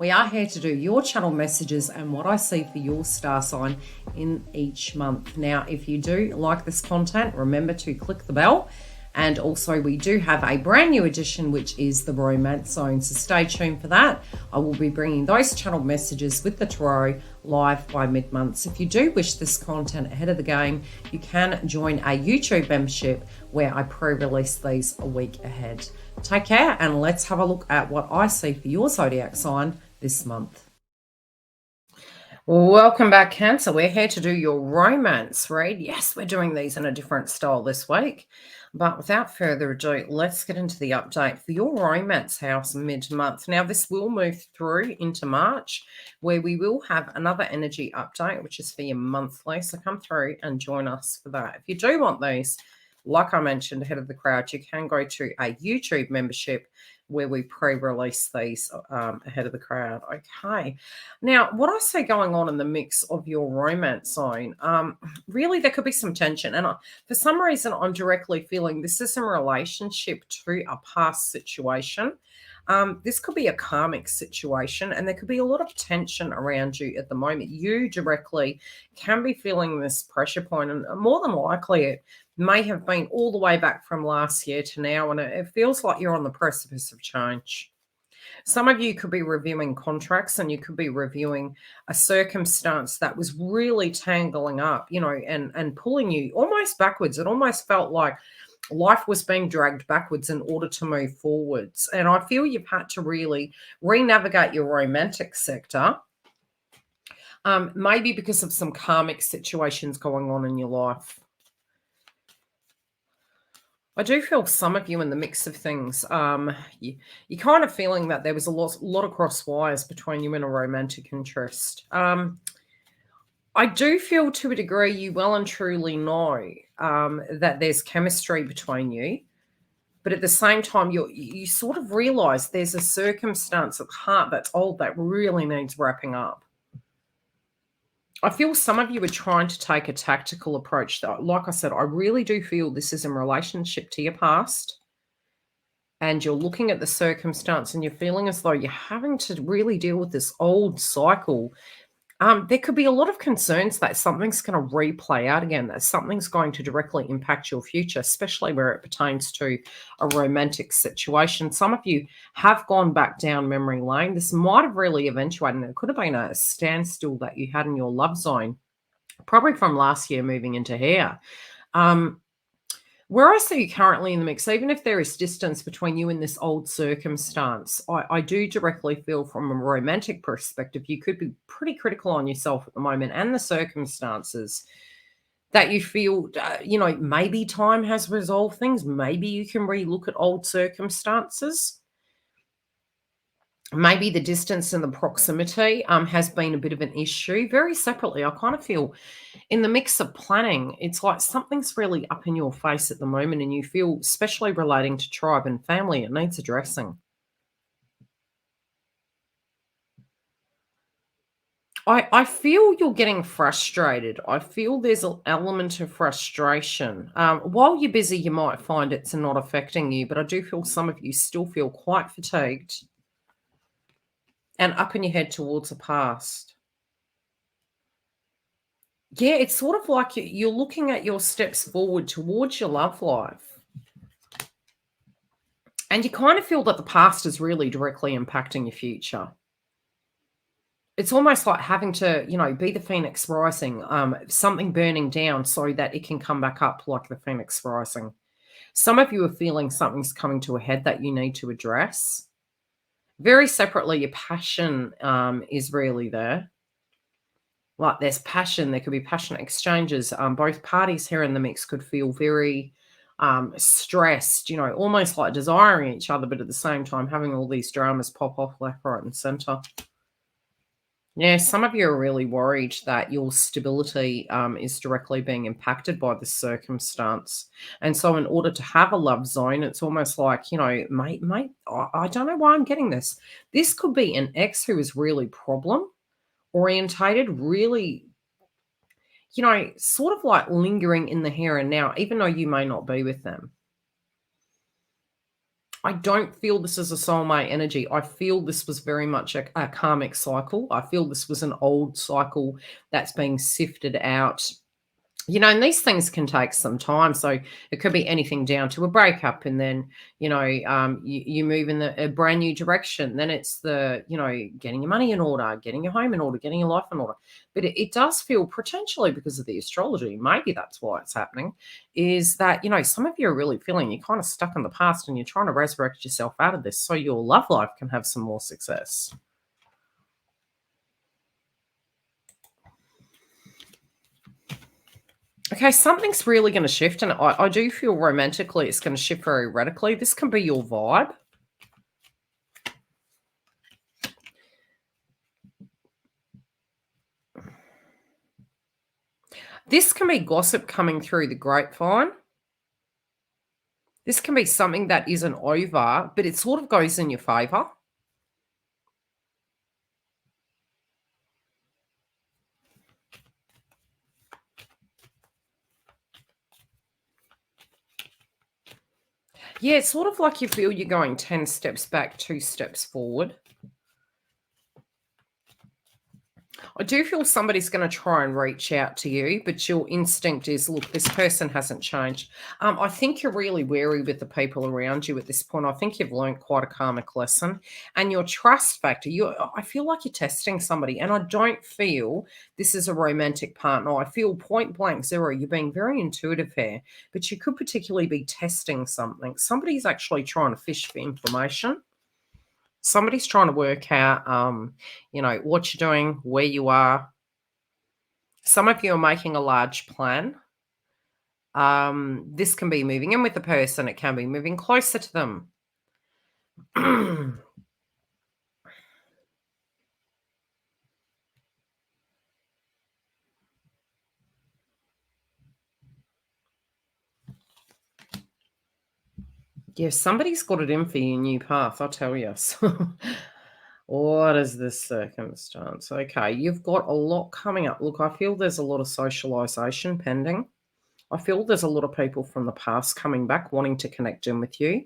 We are here to do your channel messages and what I see for your star sign in each month. Now, if you do like this content, remember to click the bell. And also we do have a brand new edition, which is the Romance Zone. So stay tuned for that. I will be bringing those channel messages with the tarot live by mid-month. So if you do wish this content ahead of the game, you can join a YouTube membership where I pre-release these a week ahead. Take care, and let's have a look at what I see for your zodiac sign this month. Welcome back, Cancer. We're here to do your romance read. Yes, we're doing these in a different style this week. But without further ado, let's get into the update for your romance house mid-month. Now, this will move through into March, where we will have another energy update, which is for your monthly. So come through and join us for that. If you do want these, like I mentioned ahead of the crowd, you can go to a YouTube membership where we pre-release these ahead of the crowd. Okay. Now, what I see going on in the mix of your romance zone, really there could be some tension. And for some reason, I'm directly feeling this is in relationship to a past situation. This could be a karmic situation, and there could be a lot of tension around you at the moment. You directly can be feeling this pressure point, and more than likely it may have been all the way back from last year to now, and it feels like you're on the precipice of change. Some of you could be reviewing contracts, and you could be reviewing a circumstance that was really tangling up, and pulling you almost backwards. It almost felt like life was being dragged backwards in order to move forwards. And I feel you've had to really re-navigate your romantic sector, maybe because of some karmic situations going on in your life. I do feel some of you in the mix of things, you're kind of feeling that there was a lot of cross wires between you and a romantic interest. I do feel to a degree you well and truly know that there's chemistry between you, but at the same time you sort of realize there's a circumstance at heart that's old that really needs wrapping up. I feel some of you are trying to take a tactical approach. Like I said, I really do feel this is in relationship to your past, and you're looking at the circumstance and you're feeling as though you're having to really deal with this old cycle. There could be a lot of concerns that something's going to replay out again, that something's going to directly impact your future, especially where it pertains to a romantic situation. Some of you have gone back down memory lane. This might have really eventuated, and it could have been a standstill that you had in your love zone, probably from last year moving into here. Where I see you currently in the mix, even if there is distance between you and this old circumstance, I do directly feel from a romantic perspective, you could be pretty critical on yourself at the moment and the circumstances, that you feel, maybe time has resolved things. Maybe you can relook at old circumstances. Maybe the distance and the proximity has been a bit of an issue. Very separately, I kind of feel in the mix of planning, it's like something's really up in your face at the moment, and you feel, especially relating to tribe and family, it needs addressing. I feel you're getting frustrated. I feel there's an element of frustration. While you're busy, you might find it's not affecting you, but I do feel some of you still feel quite fatigued and up in your head towards the past. Yeah, it's sort of like you're looking at your steps forward towards your love life. And you kind of feel that the past is really directly impacting your future. It's almost like having to, be the phoenix rising, something burning down so that it can come back up like the phoenix rising. Some of you are feeling something's coming to a head that you need to address. Very separately, your passion is really there. Like there's passion, there could be passionate exchanges. Both parties here in the mix could feel very stressed, almost like desiring each other, but at the same time having all these dramas pop off left, right, and center. Yeah, some of you are really worried that your stability is directly being impacted by this circumstance. And so in order to have a love zone, it's almost like, mate, I don't know why I'm getting this. This could be an ex who is really problem orientated, really, sort of like lingering in the here and now, even though you may not be with them. I don't feel this is a soulmate energy. I feel this was very much a karmic cycle. I feel this was an old cycle that's being sifted out. And these things can take some time. So it could be anything down to a breakup, and then, you move in a brand new direction. Then it's getting your money in order, getting your home in order, getting your life in order. But it does feel potentially, because of the astrology, maybe that's why it's happening, is that, some of you are really feeling you're kind of stuck in the past and you're trying to resurrect yourself out of this so your love life can have some more success. Okay, something's really going to shift, and I do feel romantically it's going to shift very radically. This can be your vibe. This can be gossip coming through the grapevine. This can be something that isn't over, but it sort of goes in your favor. Yeah, it's sort of like you feel you're going 10 steps back, 2 steps forward. I do feel somebody's going to try and reach out to you, but your instinct is, look, this person hasn't changed. I think you're really wary with the people around you at this point. I think you've learned quite a karmic lesson. And your trust factor, I feel like you're testing somebody, and I don't feel this is a romantic partner. I feel point blank zero. You're being very intuitive here, but you could particularly be testing something. Somebody's actually trying to fish for information. Somebody's trying to work out, what you're doing, where you are. Some of you are making a large plan. This can be moving in with the person. It can be moving closer to them. Yeah, somebody's got it in for your new path, I'll tell you. What is this circumstance? Okay, you've got a lot coming up. Look, I feel there's a lot of socialization pending. I feel there's a lot of people from the past coming back wanting to connect in with you.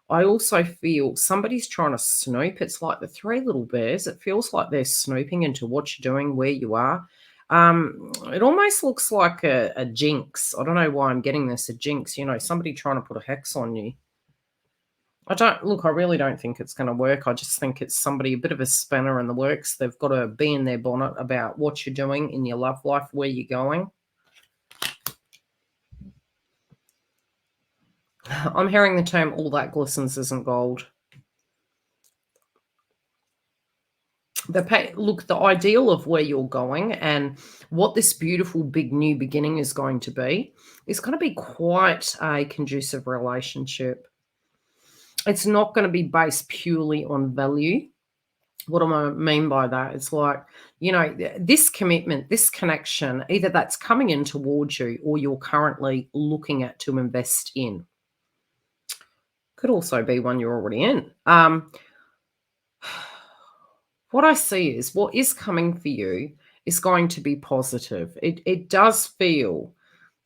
I also feel somebody's trying to snoop. It's like the three little bears. It feels like they're snooping into what you're doing, where you are. It almost looks like a jinx. I don't know why I'm getting this, a jinx, somebody trying to put a hex on you. I really don't think it's going to work. I just think it's somebody, a bit of a spanner in the works. They've got to be in their bonnet about what you're doing in your love life, where you're going. I'm hearing the term, all that glistens isn't gold. Look, the ideal of where you're going and what this beautiful big new beginning is going to be quite a conducive relationship. It's not going to be based purely on value. What do I mean by that? It's like, this commitment, this connection, either that's coming in towards you or you're currently looking at to invest in. Could also be one you're already in. What I see is what is coming for you is going to be positive. It does feel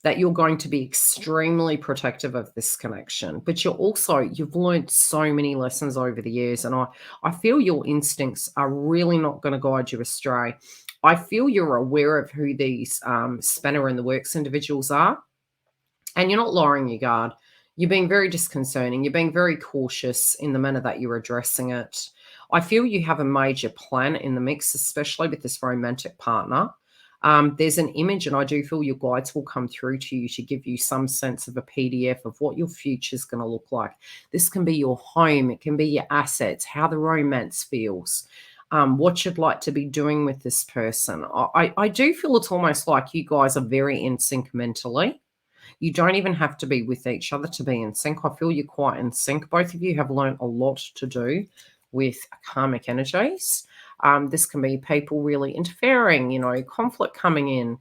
that you're going to be extremely protective of this connection, but you've learned so many lessons over the years, and I feel your instincts are really not going to guide you astray. I feel you're aware of who these spanner in the works individuals are, and you're not lowering your guard. You're being very disconcerting. You're being very cautious in the manner that you're addressing it. I feel you have a major plan in the mix, especially with this romantic partner. There's an image, and I do feel your guides will come through to you to give you some sense of a PDF of what your future is going to look like. This can be your home. It can be your assets, how the romance feels, what you'd like to be doing with this person. I do feel it's almost like you guys are very in sync mentally. You don't even have to be with each other to be in sync. I feel you're quite in sync. Both of you have learned a lot to do with karmic energies. This can be people really interfering, conflict coming in,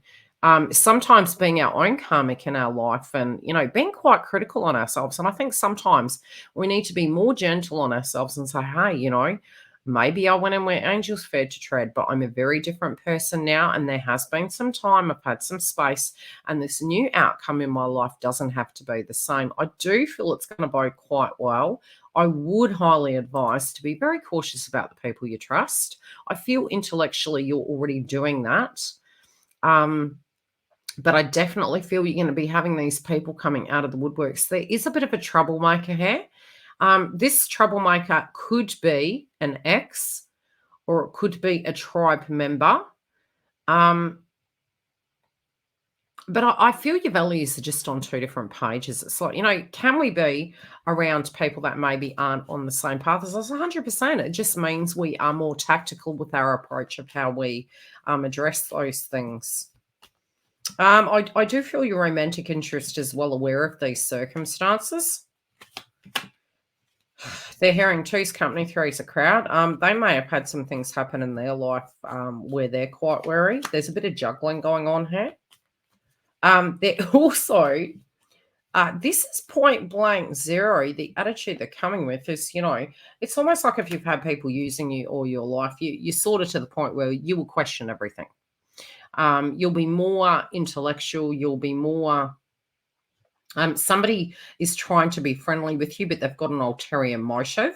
sometimes being our own karmic in our life and, being quite critical on ourselves. And I think sometimes we need to be more gentle on ourselves and say, hey, Maybe I went in where angels feared to tread, but I'm a very different person now, and there has been some time. I've had some space, and this new outcome in my life doesn't have to be the same. I do feel it's going to bode quite well. I would highly advise to be very cautious about the people you trust. I feel intellectually you're already doing that. But I definitely feel you're going to be having these people coming out of the woodworks. There is a bit of a troublemaker here. This troublemaker could be an ex, or it could be a tribe member. But I feel your values are just on two different pages. It's like, can we be around people that maybe aren't on the same path as us? 100%. It just means we are more tactical with our approach of how we address those things. I do feel your romantic interest is well aware of these circumstances. They're hearing two's company, three's a crowd. They may have had some things happen in their life where they're quite wary. There's a bit of juggling going on here. They're also, this is point blank zero. The attitude they're coming with is, it's almost like if you've had people using you all your life, you're sort of to the point where you will question everything. You'll be more intellectual. You'll be more, somebody is trying to be friendly with you, but they've got an ulterior motive.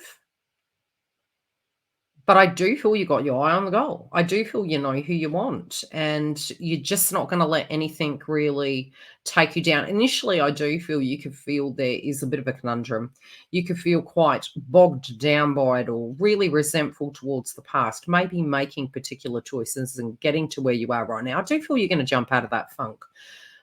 But I do feel you got your eye on the goal. I do feel you know who you want, and you're just not going to let anything really take you down. Initially, I do feel you could feel there is a bit of a conundrum. You could feel quite bogged down by it, or really resentful towards the past, maybe making particular choices and getting to where you are right now. I do feel you're going to jump out of that funk.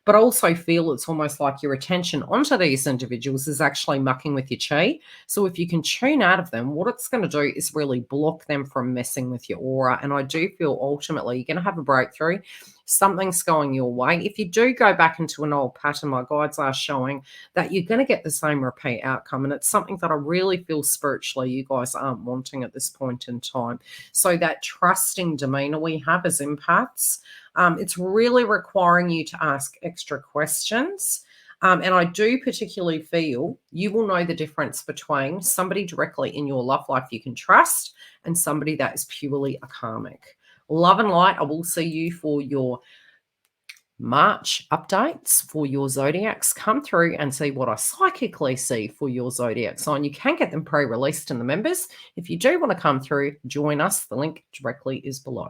But I also feel it's almost like your attention onto these individuals is actually mucking with your chi. So if you can tune out of them, what it's going to do is really block them from messing with your aura. And I do feel ultimately you're going to have a breakthrough. Something's going your way. If you do go back into an old pattern, my guides are showing that you're going to get the same repeat outcome. And it's something that I really feel spiritually you guys aren't wanting at this point in time. So that trusting demeanor we have as empaths, it's really requiring you to ask extra questions. And I do particularly feel you will know the difference between somebody directly in your love life you can trust and somebody that is purely a karmic. Love and light. I will see you for your March updates for your zodiacs. Come through and see what I psychically see for your zodiac sign. You can get them pre-released in the members. If you do want to come through, join us. The link directly is below.